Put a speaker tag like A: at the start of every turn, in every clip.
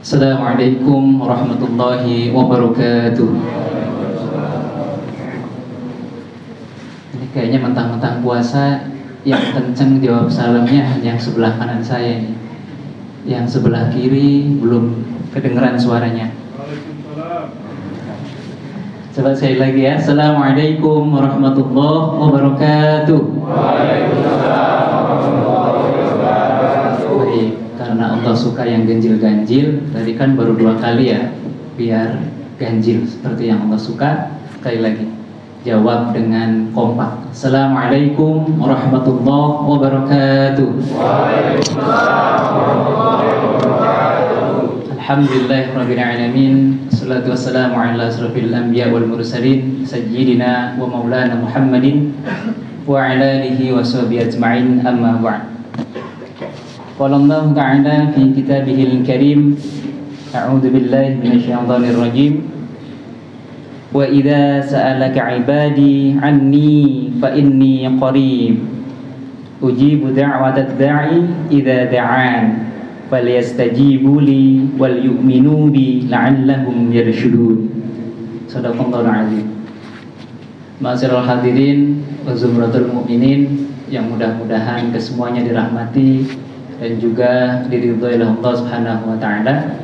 A: Assalamualaikum warahmatullahi wabarakatuh. Ini kayaknya mentang-mentang puasa, yang kenceng jawab salamnya yang sebelah kanan saya ini. Yang sebelah kiri belum kedengeran suaranya. Coba sekali lagi ya. Assalamualaikum warahmatullahi wabarakatuh.
B: Waalaikumsalam warahmatullahi wabarakatuh.
A: Baik, karena Allah suka yang ganjil-ganjil. Tadi kan baru 2 kali ya, biar ganjil seperti yang Allah suka. Sekali lagi, jawab dengan kompak. Assalamualaikum warahmatullahi wabarakatuh.
B: Waalaikumsalam warahmatullahi wabarakatuh.
A: Alhamdulillahirabbil alamin. Wassalatu wassalamu ala asrofil anbiya wal mursalin sayyidina wa maulana Muhammadin wa ala alihi wa sahbihi ajma'in, amma ba'd. Qala Allah ta'ala fi kitabihil karim, a'udzu billahi minasyaitonir rajim. Wa idza sa'alaka 'ibadi 'anni fa inni qarib ujibu da'watad da'i idza da'an falyastajibu li wal yu'minu bi la'allahum yarshudun. Shadaqallahul 'azim. Ma'asyiral hadirin wa zumratul mukminin yang mudah-mudahan kesemuanya dirahmati dan juga diridhoi oleh Allah Subhanahu wa taala.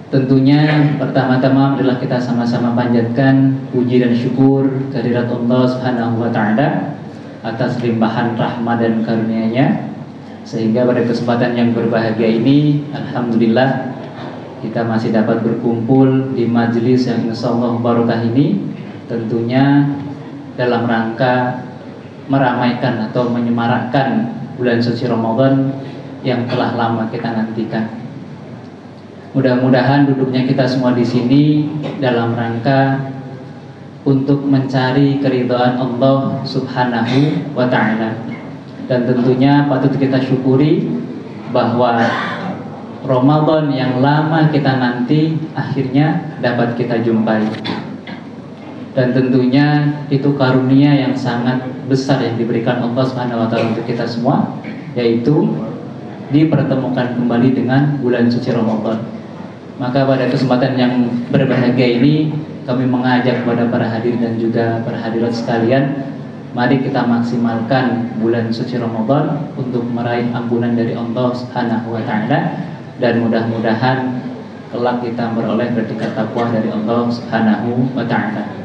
A: Tentunya pertama-tama adalah kita sama-sama panjatkan puji dan syukur kehadirat Allah Subhanahu wa taala atas limpahan rahmat dan karunia-Nya, sehingga pada kesempatan yang berbahagia ini alhamdulillah kita masih dapat berkumpul di majelis yang insyaallah barokah ini, tentunya dalam rangka meramaikan atau menyemarakkan bulan suci Ramadan yang telah lama kita nantikan. Mudah-mudahan duduknya kita semua di sini dalam rangka untuk mencari keridhaan Allah Subhanahu wa taala. Dan tentunya patut kita syukuri bahwa Ramadan yang lama kita nanti akhirnya dapat kita jumpai. Dan tentunya itu karunia yang sangat besar yang diberikan Allah Subhanahu wa taala untuk kita semua, yaitu dipertemukan kembali dengan bulan suci Ramadan. Maka pada kesempatan yang berbahagia ini kami mengajak kepada para hadirin dan juga para hadirat sekalian, mari kita maksimalkan bulan suci Ramadan untuk meraih ampunan dari Allah Subhanahu wa taala, dan mudah-mudahan kelak kita beroleh predikat takwa dari Allah Subhanahu wa taala.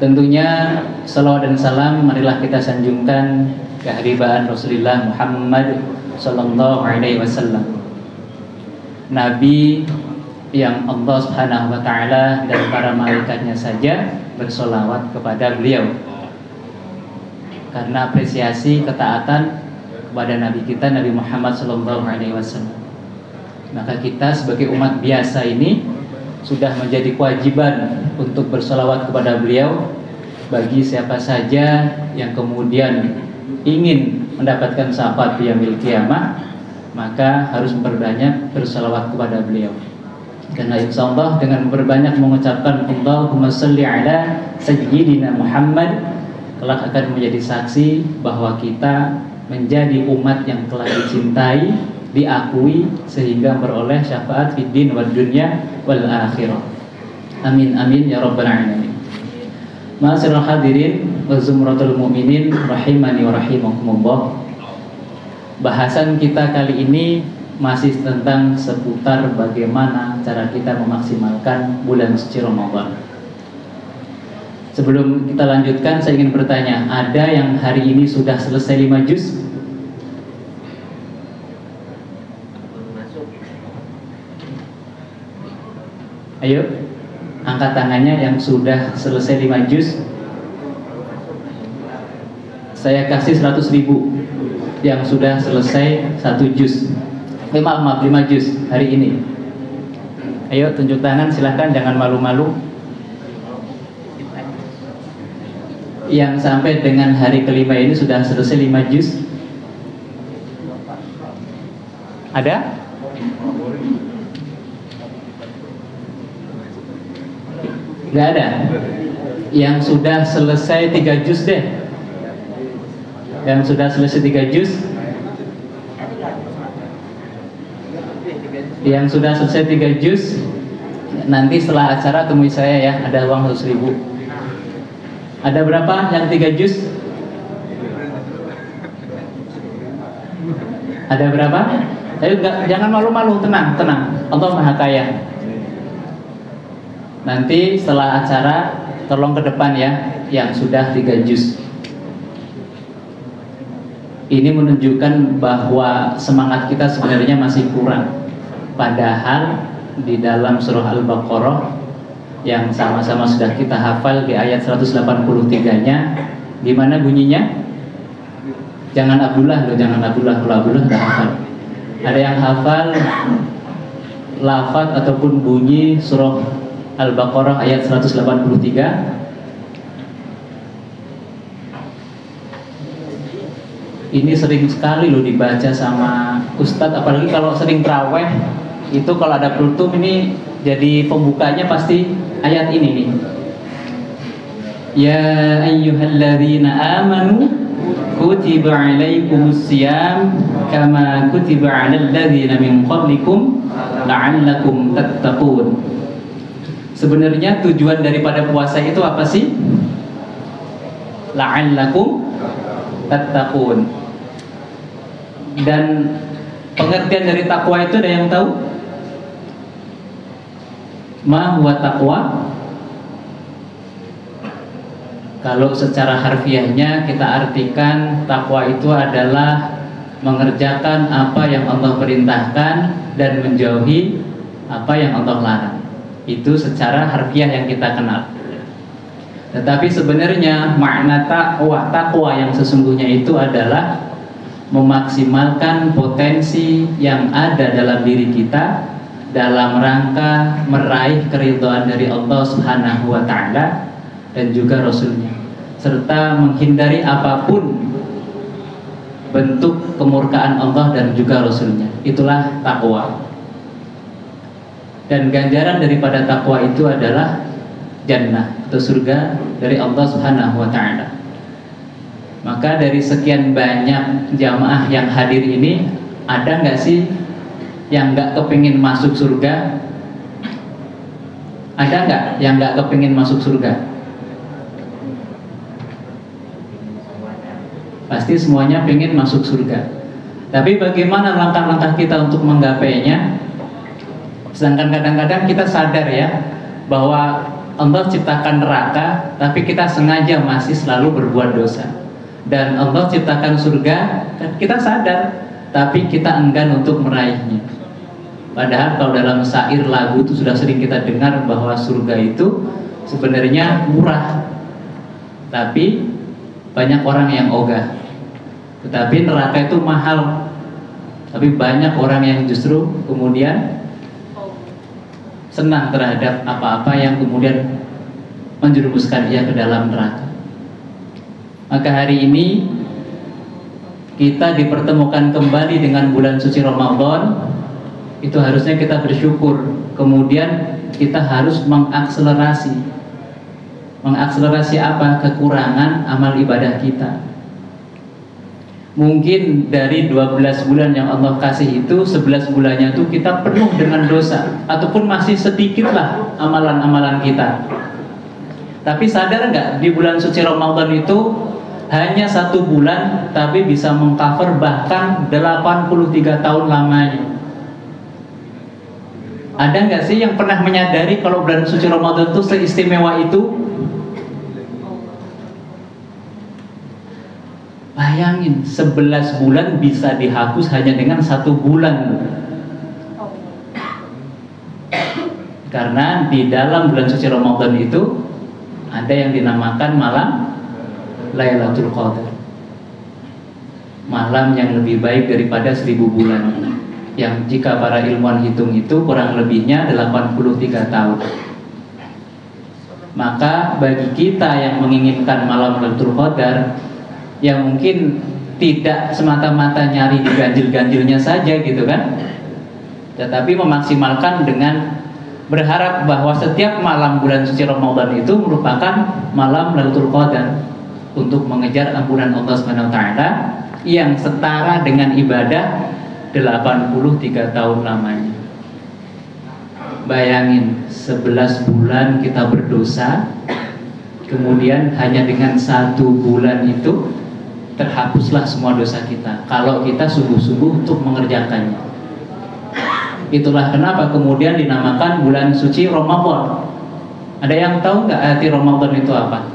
A: Tentunya salawat dan salam marilah kita sanjungkan kehadiran Rasulullah Muhammad sallallahu alaihi wasallam, Nabi yang Allah Subhanahu wa taala dan para malaikatnya saja bersolawat kepada beliau karena apresiasi ketaatan kepada Nabi kita, Nabi Muhammad sallallahu alaihi wasallam. Maka kita sebagai umat biasa ini sudah menjadi kewajiban untuk bersolawat kepada beliau. Bagi siapa saja yang kemudian ingin mendapatkan syafaat di yaumil qiyamah, maka harus memperbanyak bersolawat kepada beliau. Karena insyaallah dengan memperbanyak mengucapkan Allahumma sholli ala sayyidina Muhammad, kelak akan menjadi saksi bahwa kita menjadi umat yang telah dicintai, diakui, sehingga beroleh syafaat fid din wad dunya wal akhirah. Amin amin ya rabbal alamin. Ma'asyiral hadirin wa zumratul mukminin rahimani wa rahimakumullah. Bahasan kita kali ini masih tentang seputar bagaimana cara kita memaksimalkan bulan suci Ramadan. Sebelum kita lanjutkan, saya ingin bertanya, ada yang hari ini sudah selesai 5 juz? Ayo, angkat tangannya yang sudah selesai 5 juz. Saya kasih 100.000 yang sudah selesai 1 juz. 5 juz hari ini. Ayo tunjuk tangan, silahkan, jangan malu-malu. Yang sampai dengan hari kelima ini sudah selesai 5 juz. Ada? Gak ada. Yang sudah selesai 3 juz deh. Yang sudah selesai 3 juz. Yang sudah selesai 3 juz, nanti setelah acara temui saya ya, ada uang 100.000. Ada berapa yang 3 juz? Ada berapa? Ayo jangan malu-malu, tenang. Allah Maha Kaya. Nanti setelah acara tolong ke depan ya, yang sudah 3 juz. Ini menunjukkan bahwa semangat kita sebenarnya masih kurang. Padahal di dalam surah Al-Baqarah yang sama-sama sudah kita hafal di ayat 183-nya, gimana bunyinya? Jangan Abdullah loh, jangan Abdullah, kalau Abdullah sudah hafal. Ada yang hafal lafaz ataupun bunyi surah Al-Baqarah ayat 183? Ini sering sekali loh dibaca sama ustadz, apalagi kalau sering tarawih itu kalau ada kultum ini jadi pembukanya pasti ayat ini nih. Ya ayyuhalladzina amanu kutiba alaikumusiyam kama kutiba alal ladzina min qablikum la'allakum tattaqun. Sebenarnya tujuan daripada puasa itu apa sih? La'allakum tattaqun. Dan pengertian dari takwa itu ada yang tahu? Ma huwa taqwa? Kalau secara harfiahnya kita artikan takwa itu adalah mengerjakan apa yang Allah perintahkan dan menjauhi apa yang Allah larang. Itu secara harfiah yang kita kenal. Tetapi sebenarnya makna takwa yang sesungguhnya itu adalah memaksimalkan potensi yang ada dalam diri kita dalam rangka meraih keridhaan dari Allah Subhanahu wa Ta'ala dan juga Rasulnya, serta menghindari apapun bentuk kemurkaan Allah dan juga Rasulnya. Itulah takwa. Dan ganjaran daripada takwa itu adalah jannah atau surga dari Allah Subhanahu wa Ta'ala. Maka dari sekian banyak jamaah yang hadir ini, ada nggak sih yang nggak kepingin masuk surga? Ada nggak yang nggak kepingin masuk surga? Pasti semuanya pengen masuk surga. Tapi bagaimana langkah-langkah kita untuk menggapainya? Sedangkan kadang-kadang kita sadar ya bahwa Allah ciptakan neraka, tapi kita sengaja masih selalu berbuat dosa. Dan Allah ciptakan surga, kita sadar, tapi kita enggan untuk meraihnya. Padahal kalau dalam syair lagu itu sudah sering kita dengar bahwa surga itu sebenarnya murah, tapi banyak orang yang ogah. Tetapi neraka itu mahal, tapi banyak orang yang justru kemudian senang terhadap apa-apa yang kemudian menjerumuskan dia ke dalam neraka. Maka hari ini kita dipertemukan kembali dengan bulan suci Ramadan. Itu harusnya kita bersyukur. Kemudian kita harus mengakselerasi apa? Kekurangan amal ibadah kita. Mungkin dari 12 bulan yang Allah kasih itu 11 bulannya itu kita penuh dengan dosa, ataupun masih sedikitlah amalan-amalan kita. Tapi sadar nggak, di bulan suci Ramadan itu hanya 1 bulan tapi bisa mengcover bahkan 83 tahun lamanya. Ada nggak sih yang pernah menyadari kalau bulan suci Ramadan itu seistimewa itu? Bayangin, 11 bulan bisa dihapus hanya dengan 1 bulan. Karena di dalam bulan suci Ramadan itu ada yang dinamakan malam Lailatul Qadar, malam yang lebih baik daripada 1000 bulan, yang jika para ilmuwan hitung itu kurang lebihnya 83 tahun. Maka bagi kita yang menginginkan malam Lailatul Qadar, yang mungkin tidak semata-mata nyari di ganjil-ganjilnya saja gitu kan, tetapi memaksimalkan dengan berharap bahwa setiap malam bulan suci Ramadan itu merupakan malam Lailatul Qadar, untuk mengejar ampunan Allah Subhanahu wa Ta'ala yang setara dengan ibadah 83 tahun lamanya. Bayangin 11 bulan kita berdosa, kemudian hanya dengan 1 bulan itu terhapuslah semua dosa kita kalau kita sungguh-sungguh untuk mengerjakannya. Itulah kenapa kemudian dinamakan bulan suci Ramadan. Ada yang tahu nggak arti Ramadan itu apa?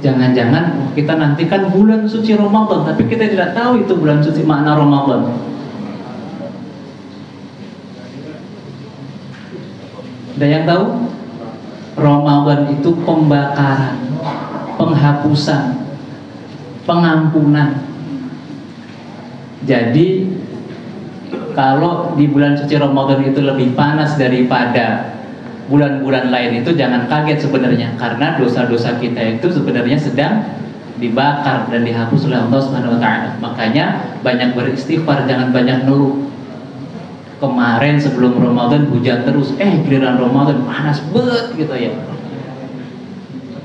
A: Jangan-jangan kita nantikan bulan suci Ramadan, tapi kita tidak tahu itu bulan suci, makna Ramadan. Ada yang tahu? Ramadan itu pembakaran, penghapusan, pengampunan. Jadi kalau di bulan suci Ramadan itu lebih panas daripada bulan-bulan lain, itu jangan kaget sebenarnya, karena dosa-dosa kita itu sebenarnya sedang dibakar dan dihapus oleh Allah Subhanahu wa taala. Makanya banyak beristighfar, jangan banyak ngeluh. Kemarin sebelum Ramadan hujan terus, giliran Ramadan panas banget gitu ya.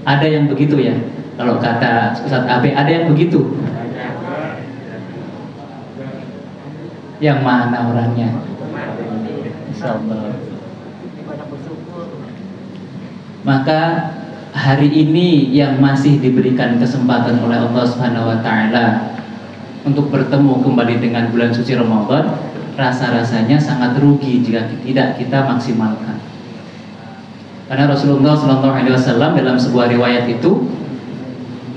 A: Ada yang begitu ya? Kalau kata Ustaz Abe, ada yang begitu? Yang mana orangnya? Insyaallah. Maka hari ini yang masih diberikan kesempatan oleh Allah Subhanahu wa taala untuk bertemu kembali dengan bulan suci Ramadan, rasa-rasanya sangat rugi jika tidak kita maksimalkan. Karena Rasulullah SAW dalam sebuah riwayat itu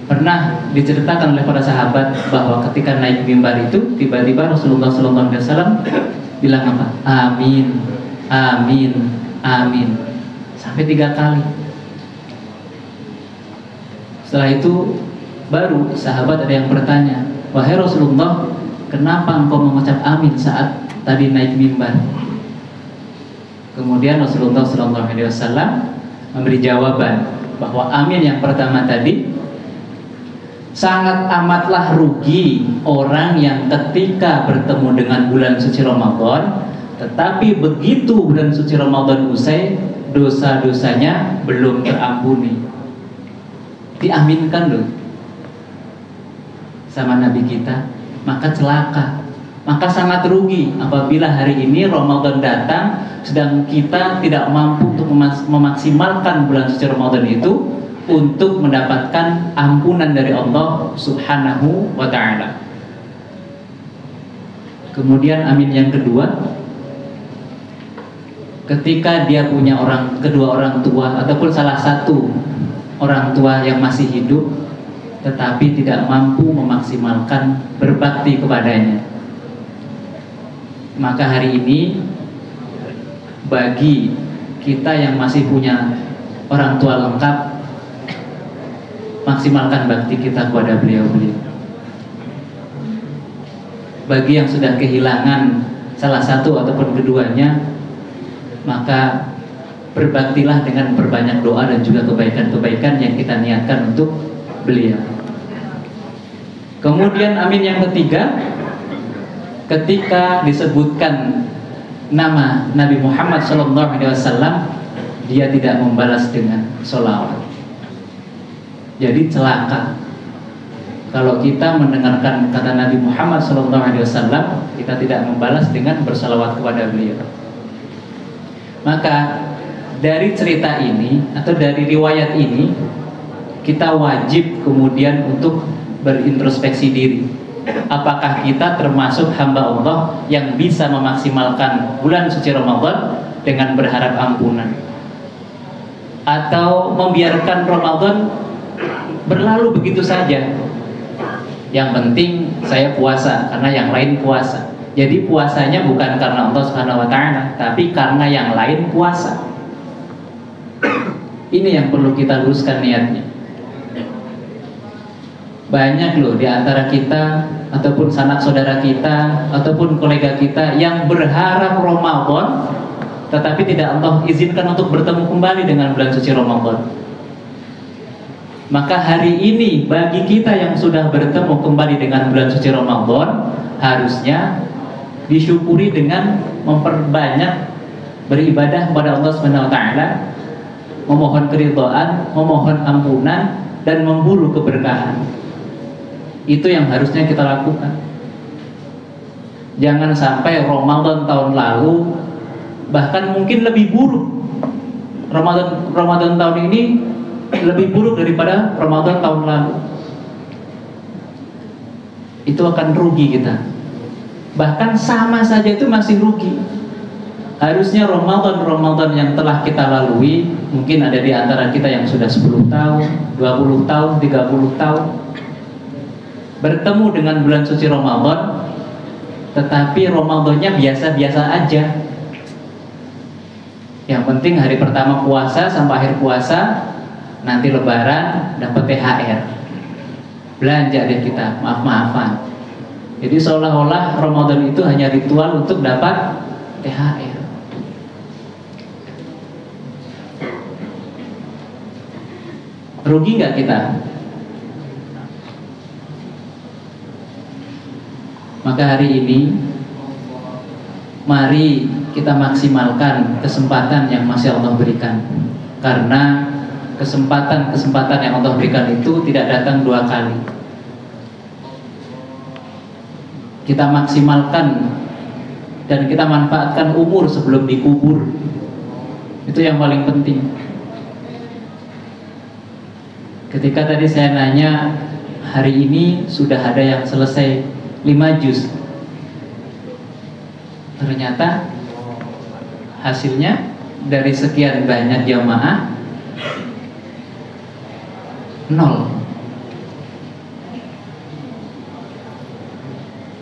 A: pernah diceritakan oleh para sahabat bahwa ketika naik mimbar itu tiba-tiba Rasulullah SAW bilang apa? Amin, amin, amin, sampai 3 kali. Setelah itu baru sahabat ada yang bertanya, wahai Rasulullah, kenapa engkau mengucap amin saat tadi naik mimbar? Kemudian Rasulullah SAW memberi jawaban bahwa amin yang pertama tadi, sangat amatlah rugi orang yang ketika bertemu dengan bulan suci Ramadan, tetapi begitu bulan suci Ramadan usai, dosa-dosanya belum terampuni. Diaminkan loh sama Nabi kita, maka celaka. Maka sangat rugi apabila hari ini Ramadan datang sedang kita tidak mampu untuk memaksimalkan bulan suci Ramadan itu untuk mendapatkan ampunan dari Allah Subhanahu wa taala. Kemudian amin yang kedua, ketika dia punya kedua orang tua ataupun salah satu orang tua yang masih hidup tetapi tidak mampu memaksimalkan berbakti kepadanya, maka hari ini bagi kita yang masih punya orang tua lengkap, maksimalkan bakti kita kepada beliau-beliau. Bagi yang sudah kehilangan salah satu ataupun keduanya, maka berbaktilah dengan berbanyak doa dan juga kebaikan-kebaikan yang kita niatkan untuk beliau. Kemudian amin yang ketiga, ketika disebutkan nama Nabi Muhammad SAW, dia tidak membalas dengan sholawat. Jadi celaka kalau kita mendengarkan kata Nabi Muhammad SAW, kita tidak membalas dengan bersalawat kepada beliau. Maka dari cerita ini atau dari riwayat ini, kita wajib kemudian untuk berintrospeksi diri. Apakah kita termasuk hamba Allah yang bisa memaksimalkan bulan suci Ramadan dengan berharap ampunan, atau membiarkan Ramadan berlalu begitu saja? Yang penting saya puasa karena yang lain puasa. Jadi puasanya bukan karena Allah Subhanahu wa taala, tapi karena yang lain puasa. Ini yang perlu kita luruskan niatnya. Banyak loh di antara kita ataupun sanak saudara kita ataupun kolega kita yang berharap Ramadan tetapi tidak Allah izinkan untuk bertemu kembali dengan bulan suci Ramadan. Maka hari ini bagi kita yang sudah bertemu kembali dengan bulan suci Ramadan, harusnya disyukuri dengan memperbanyak beribadah kepada Allah Subhanahu wa taala, memohon keridhaan, memohon ampunan, dan memburu keberkahan. Itu yang harusnya kita lakukan. Jangan sampai Ramadan tahun lalu, bahkan mungkin lebih buruk, Ramadan tahun ini lebih buruk daripada Ramadan tahun lalu. Itu akan rugi kita. Bahkan sama saja itu masih rugi. Harusnya Ramadan yang telah kita lalui, mungkin ada di antara kita yang sudah 10 tahun, 20 tahun, 30 tahun bertemu dengan bulan suci Ramadan, tetapi Ramadannya biasa-biasa aja. Yang penting hari pertama puasa sampai akhir puasa, nanti lebaran dapat THR, belanja deh kita, maaf-maafan. Jadi seolah-olah Ramadan itu hanya ritual untuk dapat THR. Rugi nggak kita? Maka hari ini mari kita maksimalkan kesempatan yang masih Allah berikan, karena kesempatan yang Allah berikan itu tidak datang 2 kali. Kita maksimalkan dan kita manfaatkan umur sebelum dikubur. Itu yang paling penting. Ketika tadi saya nanya, hari ini sudah ada yang selesai 5 juz, ternyata hasilnya dari sekian banyak jamaah 0.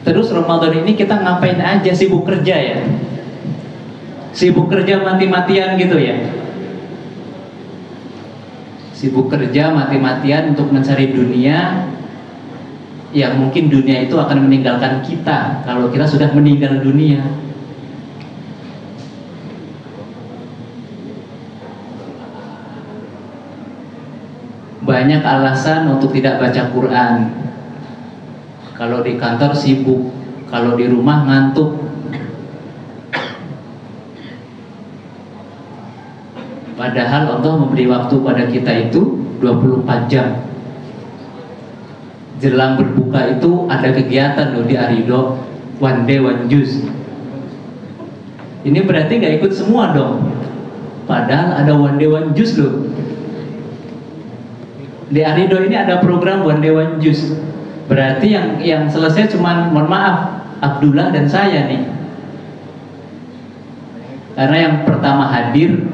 A: Terus Ramadan ini kita ngapain aja? Sibuk kerja ya? Sibuk kerja mati-matian gitu ya? Sibuk kerja mati-matian untuk mencari dunia, yang mungkin dunia itu akan meninggalkan kita kalau kita sudah meninggal dunia. Banyak alasan untuk tidak baca Quran. Kalau di kantor sibuk, kalau di rumah ngantuk. Padahal Allah memberi waktu pada kita itu 24 jam. Jelang berbuka itu ada kegiatan loh di Arido, one day one juice. Ini berarti nggak ikut semua dong. Padahal ada one day one juice loh. Di Arido ini ada program one day one juice. Berarti yang selesai cuman, mohon maaf, Abdullah dan saya nih. Karena yang pertama hadir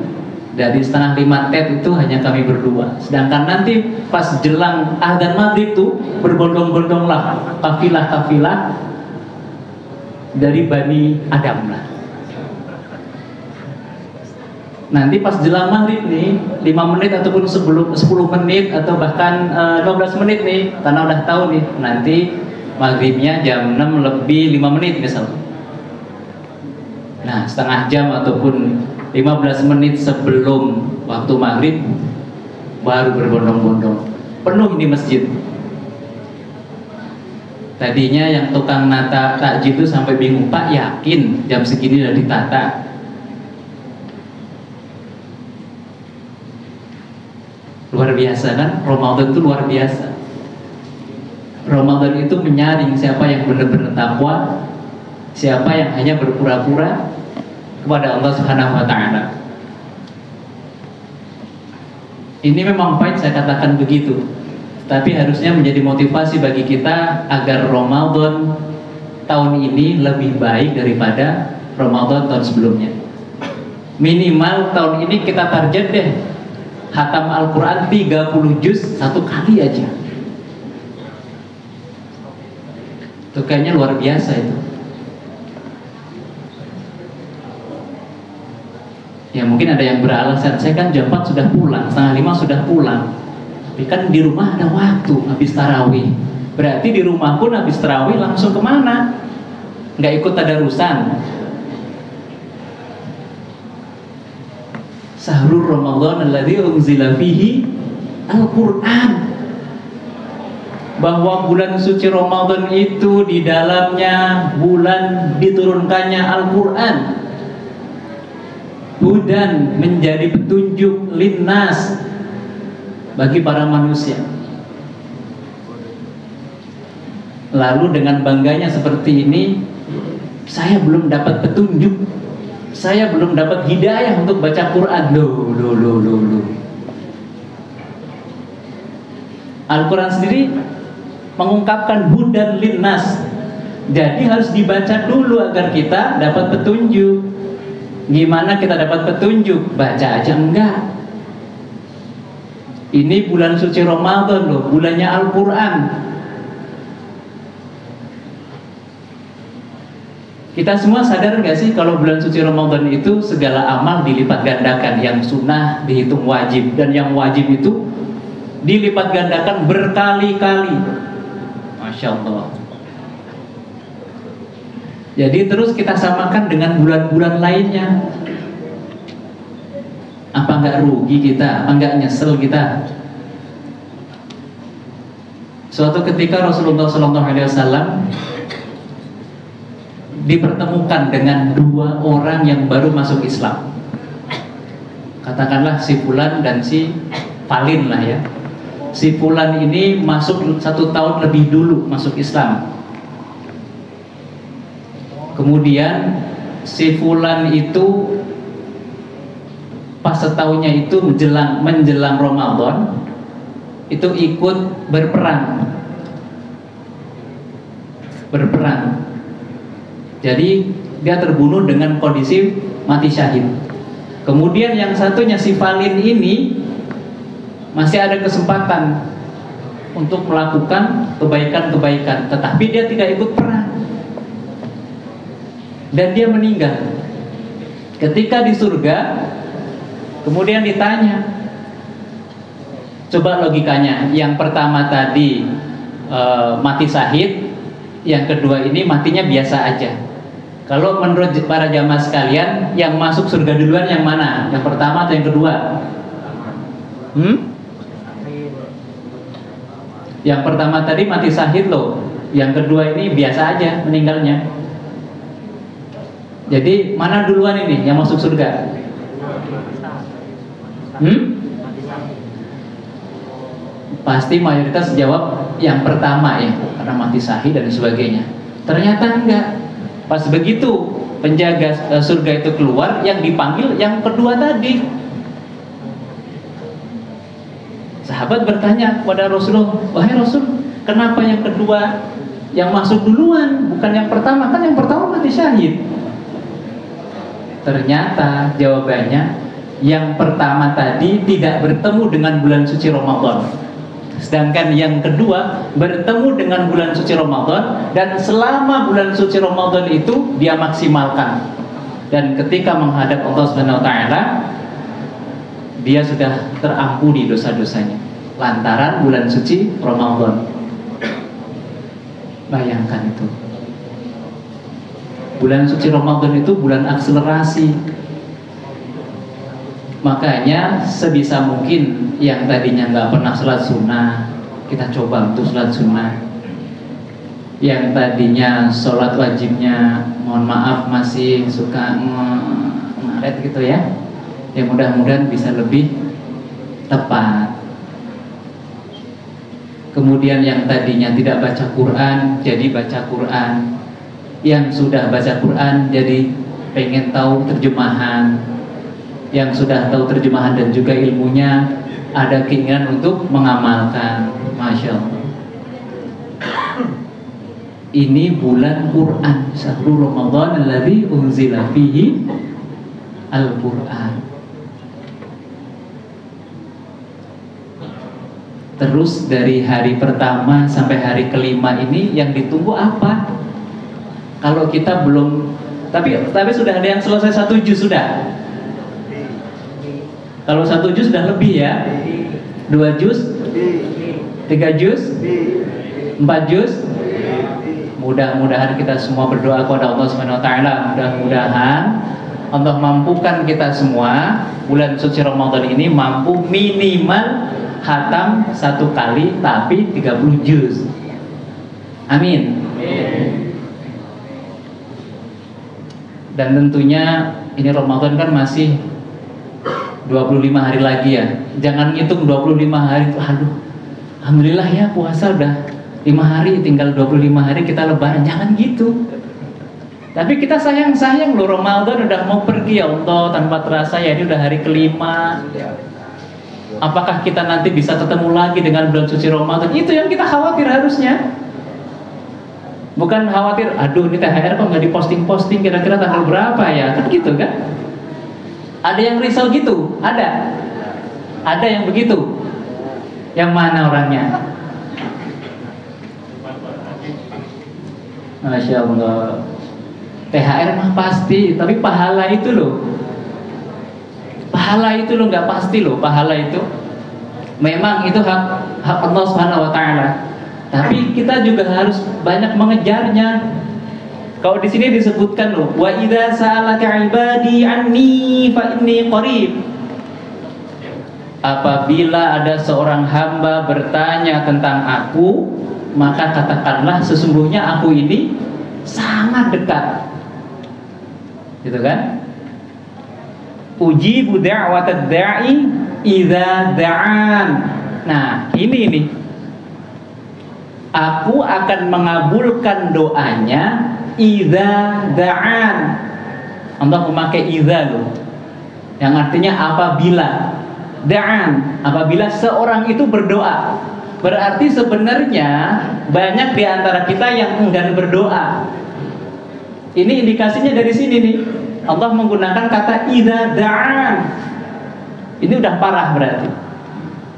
A: dari 4:30 TET itu hanya kami berdua. Sedangkan nanti pas jelang adzan maghrib tuh berbondong-bondong lah kafilah-kafilah dari Bani Adam lah. Nanti pas jelang maghrib nih 5 menit ataupun sebelum 10 menit atau bahkan 12 menit nih, karena udah tahu nih nanti maghribnya jam 6 lebih 5 menit misalnya. Nah, setengah jam ataupun 15 menit sebelum waktu maghrib baru berbondong-bondong penuh di masjid. Tadinya yang tukang nata takjil itu sampai bingung, Pak yakin jam segini udah ditata? Luar biasa kan? Ramadan itu luar biasa. Ramadan itu menyaring siapa yang benar-benar takwa, siapa yang hanya berpura-pura kepada Allah Subhanahu wa Ta'ala. Ini memang pahit saya katakan begitu, tapi harusnya menjadi motivasi bagi kita agar Ramadan tahun ini lebih baik daripada Ramadan tahun sebelumnya. Minimal tahun ini kita target deh khatam Al-Quran 30 juz 1 kali aja. Itu kayaknya luar biasa itu. Ya mungkin ada yang beralasan, saya kan jam 4 sudah pulang, 4:30 sudah pulang. Tapi kan di rumah ada waktu habis tarawih. Berarti di rumah pun habis tarawih langsung kemana? Nggak ikut tadarusan. Sahrul Ramadan alladzi unzila fihi Al-Quran. Bahwa bulan suci Ramadan itu di dalamnya bulan diturunkannya Al-Quran. Hudan, menjadi petunjuk linnas, bagi para manusia. Lalu dengan bangganya seperti ini Saya belum dapat petunjuk, saya belum dapat hidayah untuk baca Quran. Loh. Al-Quran sendiri mengungkapkan hudan linnas, jadi harus dibaca dulu agar kita dapat petunjuk. Gimana kita dapat petunjuk? Baca aja enggak. Ini bulan suci Ramadan loh, bulannya Al-Quran. Kita semua sadar nggak sih kalau bulan suci Ramadan itu segala amal dilipat gandakan, yang sunnah dihitung wajib, dan yang wajib itu dilipat gandakan berkali-kali. Masya Allah. Jadi terus kita samakan dengan bulan-bulan lainnya. Apa nggak rugi kita? Apa nggak nyesel kita? Suatu ketika Rasulullah SAW dipertemukan dengan dua orang yang baru masuk Islam. Katakanlah si Fulan dan si Falin lah ya. Si Fulan ini masuk 1 tahun lebih dulu masuk Islam. Kemudian si Fulan itu pas setahunnya itu menjelang Ramadan itu ikut berperang. Jadi dia terbunuh dengan kondisi mati syahid. Kemudian yang satunya si Falin ini masih ada kesempatan untuk melakukan kebaikan-kebaikan, tetapi dia tidak ikut perang dan dia meninggal. Ketika di surga, kemudian ditanya, coba logikanya, yang pertama tadi mati syahid, yang kedua ini matinya biasa aja. Kalau menurut para jamaah sekalian, yang masuk surga duluan yang mana? Yang pertama atau yang kedua? Yang pertama tadi mati syahid loh, yang kedua ini biasa aja meninggalnya. Jadi mana duluan ini yang masuk surga? Pasti mayoritas jawab yang pertama ya, karena mati syahid dan sebagainya. Ternyata enggak. Pas begitu penjaga surga itu keluar, yang dipanggil yang kedua tadi. Sahabat bertanya kepada Rasulullah, wahai Rasul, kenapa yang kedua yang masuk duluan, bukan yang pertama? Kan yang pertama mati syahid. Ternyata jawabannya, yang pertama tadi tidak bertemu dengan bulan suci Ramadan, sedangkan yang kedua bertemu dengan bulan suci Ramadan, dan selama bulan suci Ramadan itu dia maksimalkan, dan ketika menghadap Allah Subhanahu wa taala dia sudah terampuni dosa-dosanya lantaran bulan suci Ramadan. Bayangkan itu. Bulan suci Ramadan itu bulan akselerasi. Makanya sebisa mungkin yang tadinya nggak pernah sholat sunnah, kita coba untuk sholat sunnah. Yang tadinya sholat wajibnya, mohon maaf masih suka ngaret gitu ya, yang mudah-mudahan bisa lebih tepat. Kemudian yang tadinya tidak baca Quran jadi baca Quran, yang sudah baca Quran jadi pengen tahu terjemahan, yang sudah tahu terjemahan dan juga ilmunya ada keinginan untuk mengamalkan. Masya Allah. Ini bulan Quran, syahrul Ramadan alladzi unzila fihi Al-Quran. Terus dari hari pertama sampai hari kelima ini yang ditunggu apa? Kalau kita belum, tapi sudah ada yang selesai 1 juz sudah. Kalau 1 juz sudah lebih ya. 2 juz, 3 juz, 4 juz. Mudah-mudahan kita semua berdoa kepada Allah Subhanahu wa taala, mudah-mudahan Allah mampukan kita semua bulan suci Ramadan ini mampu minimal khatam 1 kali tapi 30 juz. Amin. Dan tentunya ini Ramadan kan masih 25 hari lagi ya. Jangan hitung 25 hari itu, aduh, alhamdulillah ya puasa udah 5 hari, tinggal 25 hari kita lebaran. Jangan gitu. Tapi kita sayang-sayang loh, Ramadan udah mau pergi ya Allah, tanpa terasa ya ini udah hari kelima. Apakah kita nanti bisa ketemu lagi dengan bulan suci Ramadan? Itu yang kita khawatir harusnya. Bukan khawatir, aduh ini THR kok nggak diposting-posting, kira-kira tanggal berapa ya? Kan gitu kan? Ada yang risau gitu? Ada? Ada yang begitu? Yang mana orangnya? Masya Allah. THR mah pasti, tapi pahala itu loh. Pahala itu loh nggak pasti loh, pahala itu. Memang itu hak Allah Subhanahu wa taala. Tapi kita juga harus banyak mengejarnya. Kalau di sini disebutkan loh, wa idza sa'alaka 'ibadi 'anni fa inni qarib. Apabila ada seorang hamba bertanya tentang aku, maka katakanlah sesungguhnya aku ini sangat dekat. Gitu kan? Ujibu da'watad da'i idza da'an. Nah, ini. Aku akan mengabulkan doanya idza da'an. Allah memakai idza loh. Yang artinya apabila. Da'an, apabila seorang itu berdoa. Berarti sebenarnya banyak di antara kita yang enggan berdoa. Ini indikasinya dari sini nih. Allah menggunakan kata idza da'an. Ini udah parah berarti.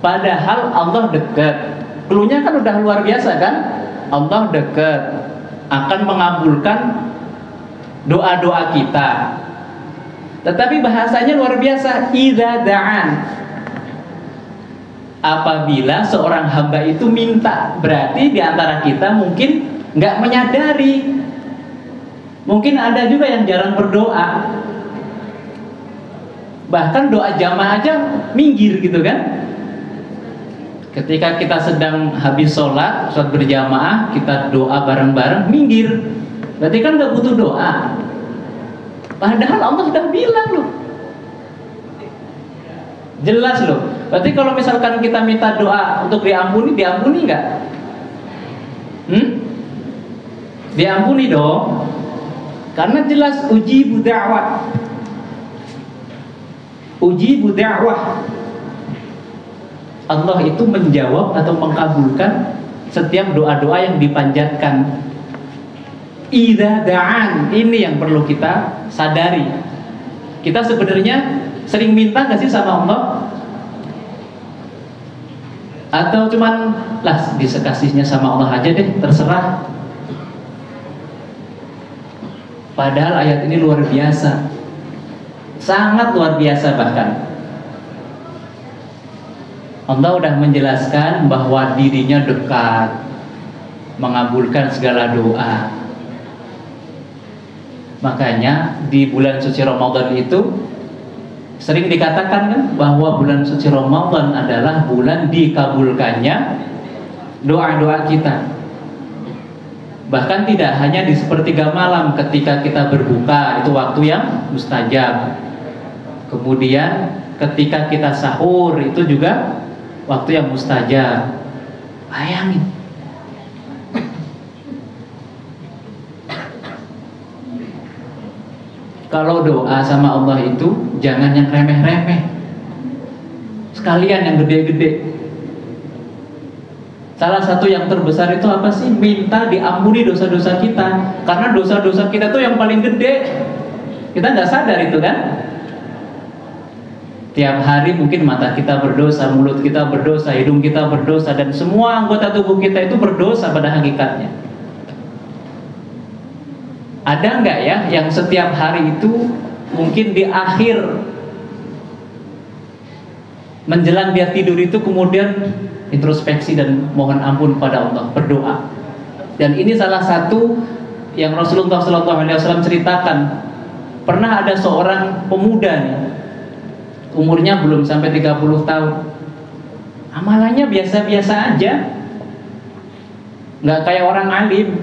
A: Padahal Allah dekat. Cluenya kan udah luar biasa kan? Allah dekat, akan mengabulkan doa-doa kita. Tetapi bahasanya luar biasa, idza da'an. Apabila seorang hamba itu minta, berarti di antara kita mungkin nggak menyadari. Mungkin ada juga yang jarang berdoa. Bahkan doa jamaah aja minggir gitu kan? Ketika kita sedang habis sholat berjamaah, kita doa bareng-bareng, minggir. Berarti kan nggak butuh doa. Padahal Allah sudah bilang loh. Jelas loh. Berarti kalau misalkan kita minta doa untuk diampuni nggak? Diampuni dong. Karena jelas ujibu da'wah. Ujibu da'wah. Allah itu menjawab atau mengabulkan setiap doa-doa yang dipanjatkan. Idza da'an, ini yang perlu kita sadari. Kita sebenarnya sering minta nggak sih sama Allah? Atau cuman lah disekasihnya sama Allah aja deh, terserah. Padahal ayat ini luar biasa, sangat luar biasa bahkan. Allah sudah menjelaskan bahwa dirinya dekat, mengabulkan segala doa. Makanya di bulan suci Ramadan itu sering dikatakan kan bahwa bulan suci Ramadan adalah bulan dikabulkannya doa-doa kita. Bahkan tidak hanya di sepertiga malam ketika kita berbuka, itu waktu yang mustajab. Kemudian ketika kita sahur itu juga waktu yang mustajab. Bayangin. Kalau doa sama Allah itu jangan yang remeh-remeh. Sekalian yang gede-gede. Salah satu yang terbesar itu apa sih? Minta diampuni dosa-dosa kita. Karena dosa-dosa kita tuh yang paling gede. Kita nggak sadar itu kan? Tiap hari mungkin mata kita berdosa, mulut kita berdosa, hidung kita berdosa, dan semua anggota tubuh kita itu berdosa pada hakikatnya. Ada nggak ya yang setiap hari itu mungkin di akhir menjelang dia tidur itu kemudian introspeksi dan mohon ampun pada Allah, berdoa. Dan ini salah satu yang Rasulullah SAW ceritakan. Pernah ada seorang pemuda nih, umurnya belum sampai 30 tahun, amalannya biasa-biasa aja, nggak kayak orang alim,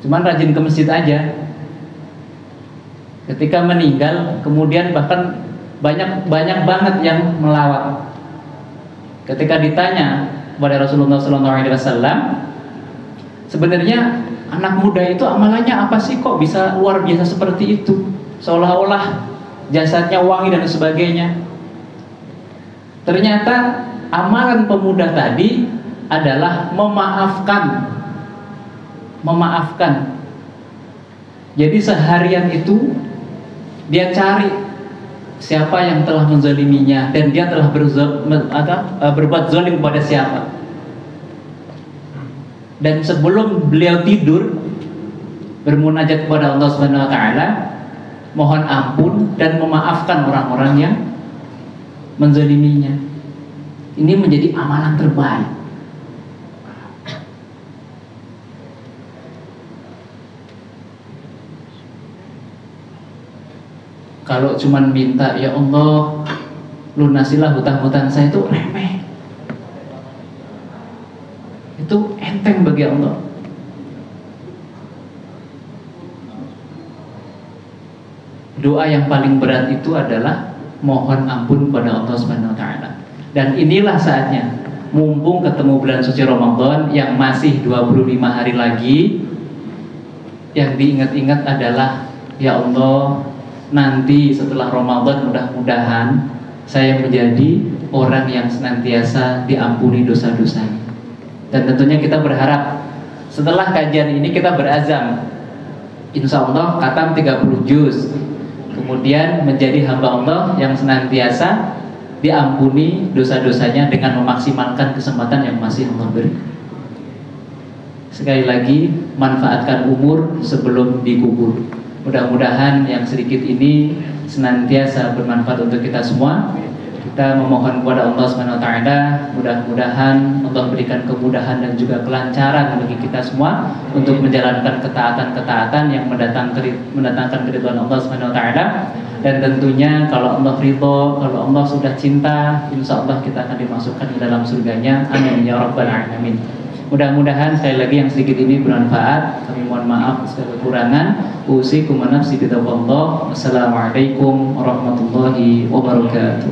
A: cuman rajin ke masjid aja. Ketika meninggal, kemudian bahkan banyak banget yang melawat. Ketika ditanya kepada Rasulullah SAW, sebenarnya anak muda itu amalannya apa sih kok bisa luar biasa seperti itu, seolah-olah jasadnya wangi dan sebagainya. Ternyata amalan pemuda tadi adalah memaafkan. Jadi seharian itu dia cari siapa yang telah menzaliminya dan dia telah berbuat zalim kepada siapa. Dan sebelum beliau tidur bermunajat kepada Allah Subhanahu wa taala, mohon ampun dan memaafkan orang-orang yang menzaliminya. Ini menjadi amalan terbaik. Kalau cuman minta, ya Allah lunasilah hutang-hutang saya, itu remeh, itu enteng bagi Allah. Doa yang paling berat itu adalah mohon ampun kepada Allah Subhanahu wa taala. Dan inilah saatnya, mumpung ketemu bulan suci Ramadan yang masih 25 hari lagi, yang diingat-ingat adalah, ya Allah, nanti setelah Ramadan mudah-mudahan saya menjadi orang yang senantiasa diampuni dosa-dosanya. Dan tentunya kita berharap setelah kajian ini kita berazam, insya Allah khatam 30 juz, kemudian menjadi hamba Allah yang senantiasa diampuni dosa-dosanya dengan memaksimalkan kesempatan yang masih Allah beri. Sekali lagi, manfaatkan umur sebelum dikubur. Mudah-mudahan yang sedikit ini senantiasa bermanfaat untuk kita semua. Kita memohon kepada Allah Subhanahu wa taala, mudah-mudahan Allah berikan kemudahan dan juga kelancaran bagi kita semua untuk menjalankan ketaatan-ketaatan yang mendatangkan keridhaan Allah Subhanahu wa taala. Dan tentunya kalau Allah ridho, kalau Allah sudah cinta, insya Allah kita akan dimasukkan ke dalam surganya. Amin ya rabbal alamin. Mudah-mudahan sekali lagi yang sedikit ini bermanfaat. Kami mohon maaf segala kekurangan. Usikum wa nafsi bitaqwallah. Wassalamualaikum warahmatullahi wabarakatuh.